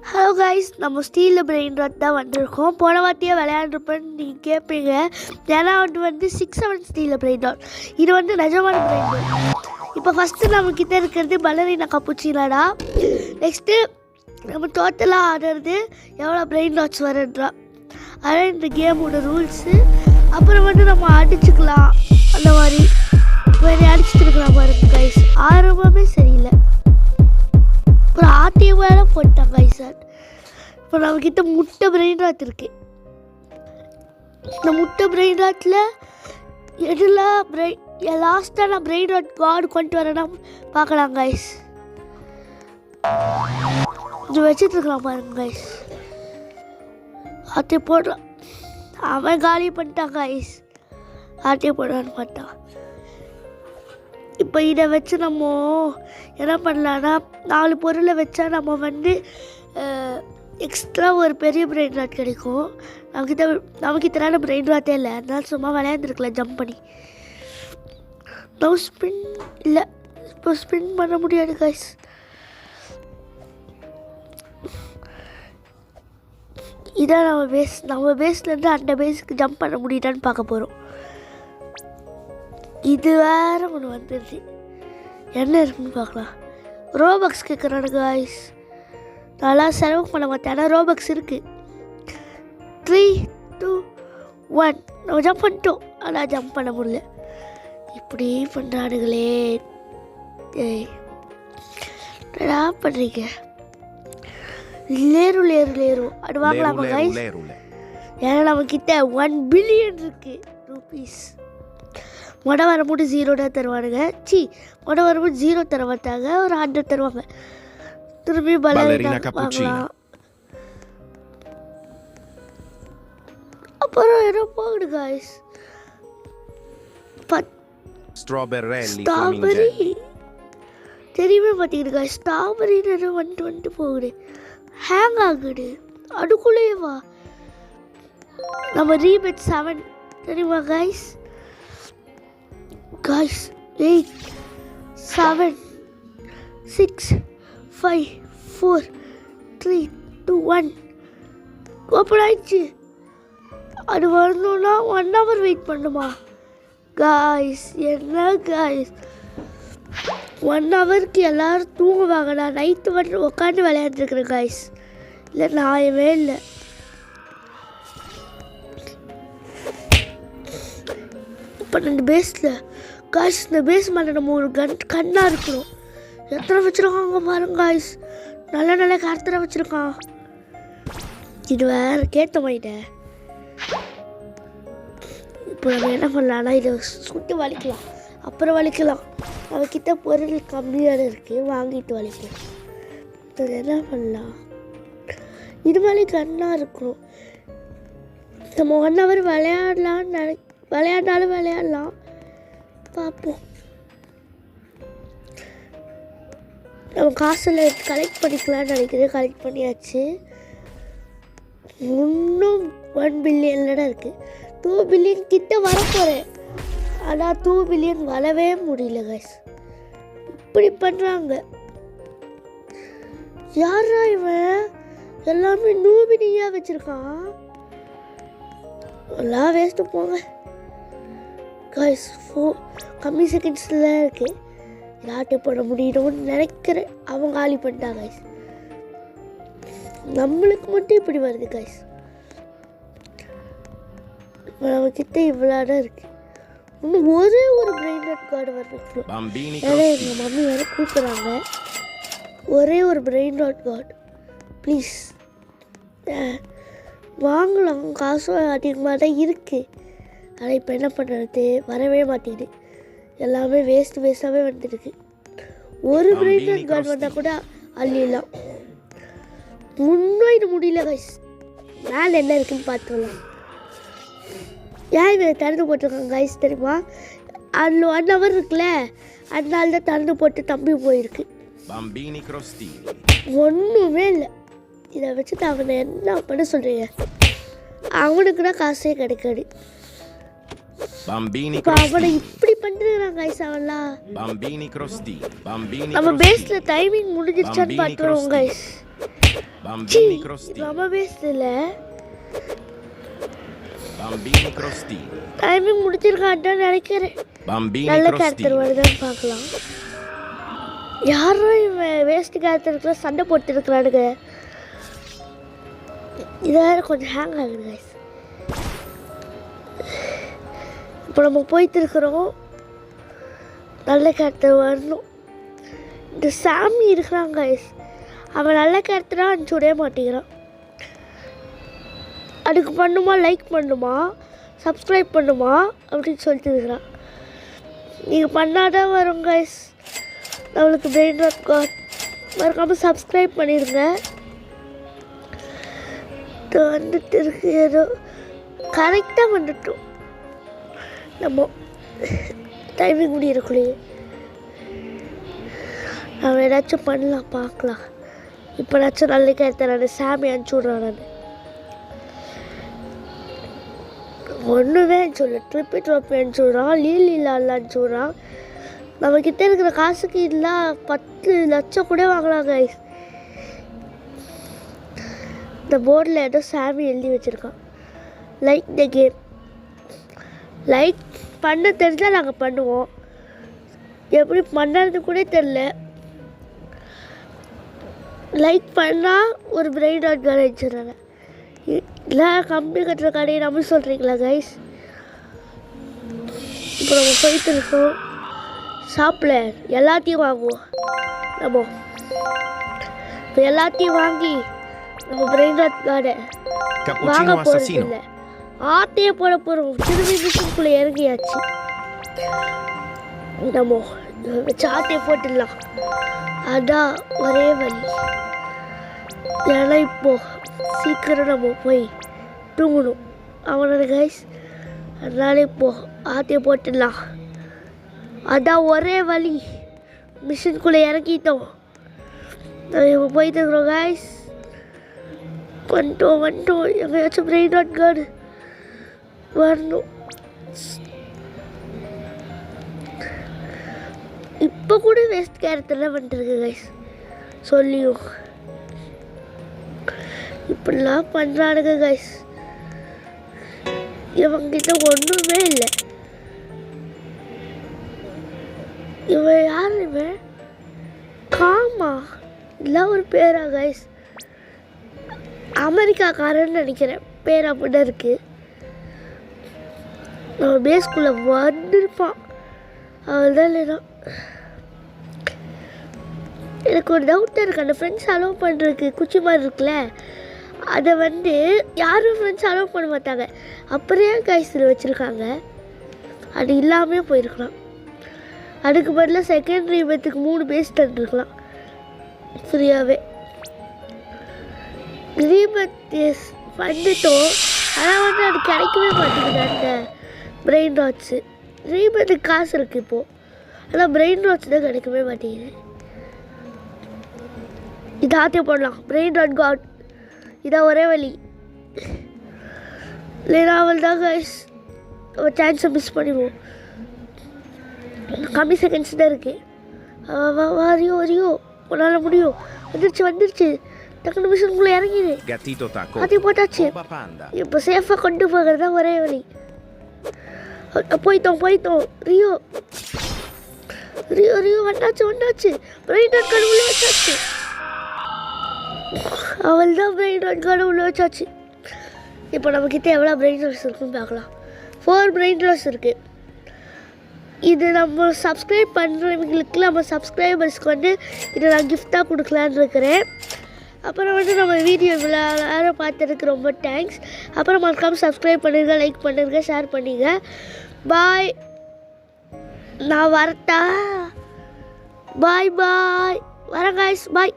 Hello guys, நம்ம ஸ்டீலில் brain rod தான் வந்திருக்கோம். போன வாட்டியே விளையாண்டுருப்பேன்னு நீங்கள் கேட்பீங்க. ஏன்னா வந்து 6-7 ஸ்டீலில் பிரெயின் ராட், இது வந்து நிஜமான பிரெயின் ராட். இப்போ ஃபஸ்ட்டு நம்மக்கிட்ட இருக்கிறது பலரினா கப்புச்சினாடா. நெக்ஸ்ட்டு நம்ம டோட்டலாக ஆடுறது எவ்வளோ பிரெயின் ராட்ஸ் வருதுடா. அதான் இந்த கேமோட ரூல்ஸு. அப்புறம் வந்து நம்ம அடிச்சுக்கலாம், அந்த மாதிரி வேறு அடிச்சுட்டு இருக்கலாம் பாருங்க கைஸ். ஆரம்பமே சரியில்லை, அப்புறம் ஆட்டியம் வேலை போட்டாங்க கைஸ். இப்போ நம்மக்கிட்ட முட்டை பிரெயின் ராட் இருக்குது. இந்த முட்டை பிரெயின் ராட்டில் எதில் லாஸ்ட்டாக நான் பிரெயின் ராட் கார்டு கொண்டு வரேன்னா பார்க்கலாம் கைஸ். இது வச்சுட்ருக்கலாம் பாருங்க கைஸ். ஆட்டி போடுறான், அவன் காலி பண்ணிட்டான் கைஸ். ஆட்டி போடுறான்னு பார்த்தான். இப்போ இதை வச்சு நம்ம என்ன பண்ணலான்னா 4 பொருளை வச்சா நம்ம வந்து எக்ஸ்ட்ரா ஒரு பெரிய பிரெயின் ராட் கிடைக்கும். நமக்கு இத்தனால பிரெயின் ராட்டே இல்லை, அதனால சும்மா விளையாண்டுருக்கலாம் ஜம்ப் பண்ணி. ஸ்பின் இல்லை, இப்போ ஸ்பின் பண்ண முடியாது கைஸ். இதான் நம்ம பேஸ்லேருந்து அந்த பேஸுக்கு ஜம்ப் பண்ண முடியுதான்னு பார்க்க போகிறோம். இது வேறு ஒன்று வந்துடுச்சு, என்ன இருக்குன்னு பார்க்கலாம். ரோபக்ஸ் கேட்குறானு காய்ஸ். நல்லா செலவு பண்ண மாட்டேன், ஆனால் ரோபக்ஸ் இருக்குது. 3, 2, 1 நம்ம ஜம்ப் பண்ணிட்டோம், ஆனால் ஜம்ப் பண்ண முடியல. இப்படி பண்ணுறானுங்களே. என்னடா பண்ணுறீங்க? லேரு அது வாங்கலாமா காய்ஸ்? ஏன்னா நம்மக்கிட்ட 1 பில்லியன் இருக்குது ரூபீஸ். வரும்போது 0 தான் தருவானுங்க. வரும்போது 0 தர மாட்டாங்க, ஒரு 100 தருவாங்க. திரும்பி பலரினா வாங்கலாம். அப்புறம் என்ன போகுது காய்ஸ்? ஸ்ட்ராபெரி தெரியுமே பார்த்தீங்க காய்ஸ். ஸ்ட்ராபெரி வந்துட்டு போகுது, ஹேங் ஆகுது. அதுக்குள்ளேயே வா. நம்ம ரீபெட் 7 தெரியுமா காய்ஸ்? 8, 7, 6, 5, 4, 3, 2, 1 ஓப்பன் ஆயிடுச்சு. அது வரணும்னா 1 hour வெயிட் பண்ணுமா காய்ஸ்? என்ன காய்ஸ், 1 hourக்கு எல்லோரும் தூங்குவாங்க. நான் நைட்டு வந்து உட்காந்து விளையாண்டுருக்குறேன் காய்ஸ். இல்லை நாயவே இல்லை. இப்போ இந்த பேஸில் காய்ஸ், இந்த பேஸ் மேலே நம்ம ஒரு கண்ணாக இருக்கணும். எத்தனை வச்சுருக்காங்க பாருங்க காய்ஸ், நல்ல கருத்தரை வச்சுருக்கான். இது வேறு கேட்ட மாட்டேன். இப்போ நம்ம என்ன பண்ணலான்னா இதை சுட்டு வலிக்கலாம், அப்புறம் வலிக்கலாம். அவகிட்ட பொருள் கம்மியாக இருக்குது, வாங்கிட்டு வலிக்கலாம். இது என்ன பண்ணலாம்? இது மாதிரி கண்ணாக இருக்கணும். நம்ம 1 hour விளையாண்டாலும் விளையாடலாம், பார்ப்போம். நம்ம காசில் கலெக்ட் பண்ணிக்கலாம்னு நினைக்கிறேன். கலெக்ட் பண்ணியாச்சு. இன்னும் 1 பில்லியன்ல இருக்குது. 2 பில்லியன் கிட்ட வரப்போகிறேன், ஆனால் 2 பில்லியன் வரவே முடியல கைஸ். இப்படி பண்ணுறாங்க. யாரா இவன்? எல்லாமே நூபினியாக வச்சுருக்கான். எல்லாம் வேஸ்ட்டு போங்க கைஸ். கம்மி செகண்ட்ஸில் இருக்குது. யார்கிட்ட போட முடியணும்னு நினைக்கிறேன். அவங்க காலி பண்ணிட்டாங்க கைஸ். நம்மளுக்கு மட்டும் இப்படி வருது கைஸ். நம்மக்கிட்ட இவ்வளோ தான் இருக்குது. இன்னும் ஒரே ஒரு பிரெயின் ராட் கார்டு வரணும். ஏன்னா எங்கள் மம்மி வேறு கூப்பிட்றாங்க. ஒரே ஒரு பிரெயின் ராட் கார்டு ப்ளீஸ் வாங்கலாம். காசும் அதிகமாக தான் இருக்குது, ஆனால் இப்போ என்ன பண்ணுறது, வரவே மாட்டேங்குது. எல்லாமே வேஸ்ட்டாகவே வந்துருக்கு. ஒரு பிரெயின் ராட் கார்டு வந்தால் கூட அள்ளிடலாம். முன்னாடி முடியல கைஸ். மேலே என்ன இருக்குன்னு பார்த்துக்கலாம். ஏன் இதை திறந்து போட்டிருக்காங்க கைஸ் தெரியுமா? அதில் 1 hour இருக்குல்ல, அதனால தான் திறந்து போட்டு தம்பி போயிருக்கு. ஒன்றுமே இல்லை. இதை வச்சுட்டு அவனை என்ன பண்ண சொல்கிறீங்க? அவனுக்கு தான் காசே கிடைக்காது. இப்போ அவனை இப்படி பண்ணுறாங்க கைஸ். அவன்லாம் நம்ம பேஸில் டைமிங் முடிஞ்சிருச்சான்னு பார்த்துருவோம் கைஸ். Bambini crostini. நம்ம பேசல. Bambini crostini. டைமிங் முடிச்சிருக்கான்னு நினைக்கிறேன். Bambini நல்ல crostini. கேரக்டர் வருதான்னு பார்க்கலாம். யாரும் இவன் வேஸ்ட் கேரக்டருக்குள்ள சண்டை போட்டுருக்கிறானுங்க. இது வேறு கொஞ்சம் ஹேங் ஆகுது கைஸ். இப்போ நம்ம போயிட்டு இருக்கிறோம். நல்ல கேரக்டர் வரணும். இந்த சாமி இருக்கிறான் கைஸ். அவன் நல்ல கேரக்டராக அனுப்பிச்சு விடவே மாட்டேங்கிறான். அதுக்கு பண்ணுமா, லைக் பண்ணுமா, சப்ஸ்கிரைப் பண்ணுமா அப்படின்னு சொல்லிட்டு இருக்கிறான். நீங்கள் பண்ணாதான் வரும் கைஸ். நம்மளுக்கு பிரெயின் ராட் காட் மறக்காமல் சப்ஸ்கிரைப் பண்ணிடுங்க. இது வந்துட்டு இருக்கு ஏதோ கரெக்டாக வந்துட்டோம். நம்ம டைமிங் முடியறக்குள்ளேயே நம்ம ஏதாச்சும் பண்ணலாம், பார்க்கலாம். இப்போ ஏதாச்சும் நல்ல கேரக்டர் நான் சாமி அனுப்பிச்சி விட்றேன். நான் ஒன்றுமே சொல்ல ட்ரிப்பி அனுப்பிச்சி விட்றான், லீலா அனுப்பிச்சி விட்றான். நம்மக்கிட்ட இருக்கிற காசுக்கு இல்லை 10 லட்சம் கூட வாங்கலாம் கைஸ். இந்த போர்டில் ஏதோ சாமி எழுதி வச்சுருக்கான். Like the game. லைக் பண்ண தெரிஞ்சால் நாங்கள் பண்ணுவோம். எப்படி பண்ணுறது கூட தெரில. லைக் பண்ணால் ஒரு பிரெயின் ராட் கார்டு வச்சுருந்தாங்க. இல்லை கம்பி கட்டுற கடையை நம்ம சொல்கிறீங்களா கைஸ்? இப்போ நம்ம போயிட்டு இருக்கோம். ஷாப்பில் எல்லாத்தையும் வாங்குவோம். நம்ம இப்போ எல்லாத்தையும் வாங்கி நம்ம பிரெயின் ராட் கார்டை வாங்க போகிறது இல்லை, ஆட்டையே போட போகிறோம். திரும்பி மிஷினுக்குள்ளே இறங்கியாச்சு. நம்ம வச்சு ஆட்டையை போட்டுடலாம். அதான் ஒரே வழி. ஏன்னா இப்போது சீக்கிரம் நம்ம போய் தூங்கணும் அவனோட கைஸ். அதனால இப்போது ஆட்டையை போட்டுடலாம். அதான் ஒரே வழி. மிஷினுக்குள்ளே இறக்கிட்டோம். இப்போ போயிட்டு இருக்கிறோம் கைஸ். வந்துட்டோம். எங்கேயாச்சும் பிரெயின் ராட் கார்டு வரணும். இப்போ கூட வேஸ்ட் கேரக்டர்லாம் வந்துருக்கு கைஸ். சொல்லியும் இப்படிலாம் பண்ணுறானுங்க கைஸ். இவங்கிட்ட ஒன்றுமே இல்லை. இவன் யார்? இவன் காமா இதெல்லாம் ஒரு பேரா கைஸ்? அமெரிக்காக்காரன்னு நினைக்கிறேன். பேர் அப்படிதான் இருக்கு. நம்ம பேஸ்குள்ளே வந்துருப்பான். அவள் தான் இல்லைனா. எனக்கு ஒரு டவுட்டாக இருக்குது. அந்த ஃப்ரெண்ட்ஸ் அலோவ் பண்ணுறதுக்கு குச்சி மாதிரி இருக்குல்ல, அதை வந்து யாரும் ஃப்ரெண்ட்ஸ் அலோவ் பண்ண மாட்டாங்க. அப்படியே கைஸில் வச்சுருக்காங்க. அது இல்லாமே போயிருக்கலாம். அதுக்கு பதிலாக செகண்டரி பேத்துக்கு 3 பேஸ் தந்துருக்கலாம் ஃப்ரீயாகவே. ரீபத் வந்துட்டோம். ஆனால் வந்து அது கிடைக்கவே மாட்டேங்குது. அந்த பிரெயின் ராட்ஸு ரீபத்துக்கு காசு இருக்குது இப்போது. ஆனால் பிரெயின் ராட்ஸ் தான் கிடைக்கவே மாட்டேங்குது. இதாத்தையும் போடலாம். பிரெயின் ராட் காட் இதான் ஒரே வழி. இல்லைனா அவள் தான் கைஸ் சான்ஸை மிஸ் பண்ணிடுவோம். கம்மி செகண்ட்ஸ் தான் இருக்குது. வரியோ உன்னால் முடியும். வந்துருச்சு. டக்குனு மிஷினுக்குள்ளே இறங்கிடு. அதையும் போட்டாச்சு. இப்போ சேஃபாக கொண்டு போகிறது தான் ஒரே வழி. போயிட்டோம். ரியோ வந்தாச்சு. பிரெயின் ராட் கார்டு உள்ள வச்சாச்சு. அவள் தான் பிரெயின் ராட் கார்டு உள்ள வச்சாச்சு. இப்போ நம்மக்கிட்ட எவ்வளோ பிரெயின் ராட்ஸ் இருக்குன்னு பார்க்கலாம். 4 பிரெயின் ராட்ஸ் இருக்குது. இது நம்ம சப்ஸ்கிரைப் பண்ணுறவங்களுக்கு, நம்ம சப்ஸ்கிரைபர்ஸ்க்கு வந்து இதை நான் கிஃப்டாக கொடுக்கலான்னு இருக்கிறேன். அப்புறம் வந்து நம்ம வீடியோ எல்லாரும் பார்த்ததுக்கு ரொம்ப தேங்க்ஸ். அப்புறம் மறக்காமல் சப்ஸ்கிரைப் பண்ணிடுங்க, லைக் பண்ணிடுங்க, ஷேர் பண்ணிடுங்க. பாய். நான் வரட்டா? பாய் வரேன் கைஸ். பாய்.